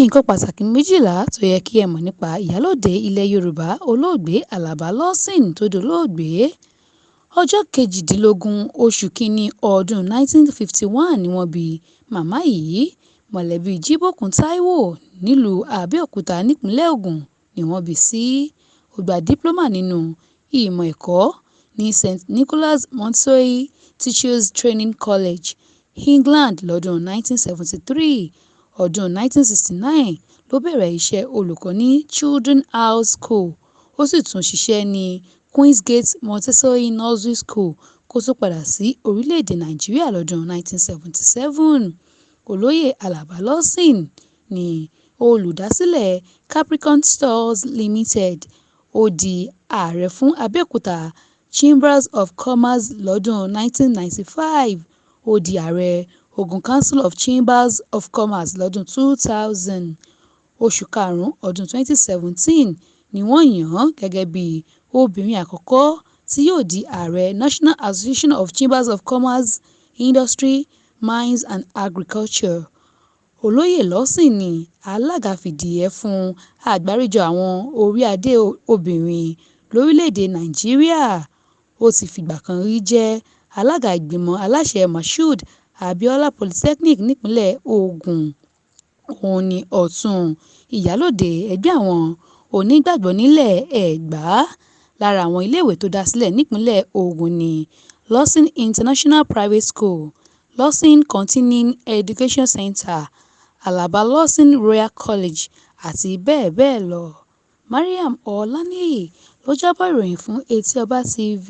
Nǹkan pàtàkì méjìlá tó yẹ kí ẹ mọ̀ nípa Ìyálóde ilẹ̀ Yorùbá Olóògbé Alaba Lawson tó dolóògbé. Ọjọ́ 18 oṣù kínní ọdún 1951 ni wọ́n bí màmá yìí. Mọ̀lẹ́bí Jíbókun Táíwò nílùú Abẹ́òkúta nípínlẹ̀ Ògùn ni wọ́n bí sí. Ó gba dípúlọ́mà nínú ìmọ̀ ẹ̀kọ́ ní St Nicholas Montessori Teachers Training College, England lọ́dún 1973. Ọdún 1969 ló bẹ̀rẹ̀ iṣẹ́ olùkọ́ ní Children House School. Ó sì tún ṣiṣẹ́ ní Queensgate Montessori Nursery School kó tó padà sí orílẹ̀-èdè Nàìjíríà lọ́dún 1977. Oloye Alaba Lawson ni olùdásílẹ̀ Capricorn Stores Limited. Ó di ààrẹ fún Abẹ́òkúta Chambers of Commerce lọ́dún 1995. Ó di ààrẹ Ogun Council of Chambers of Commerce lọ́dún 2000. Oṣù karùn-ún ọdún 2017 ni wọ́n yàn án gẹ́gẹ́ bí obìnrin àkọ́kọ́ tí yóò di ààrẹ National Association of Chambers of Commerce, Industry, Mines and Agriculture. Oloye Lawson ni alága fìdíhẹẹ́ fún àgbáríjọ àwọn orí-adé obìnrin lórílẹ̀‐èdè Nàìjíríà. Ó ti fìgbà kan rí jẹ́ alága ìgbìmọ̀ aláṣẹ Mashood Abiola Polytechnic nípínlẹ̀ Ògùn. Òun ni ọ̀tún ìyálòde ẹgbẹ́ àwọn onígbàgbọ́ nílẹ̀ Ẹ̀gbá. Lára àwọn iléèwé tó dá sílẹ̀ nípínlẹ̀ Ògùn ni Lawson International Private School, Lawson Continuing Education Center, Alaba Lawson Royal College àti bẹ́ẹ̀ bẹ́ẹ̀ lọ. Mariam Ọláníyì ló jábọ̀ ìròyìn fún Etí Ọba TV.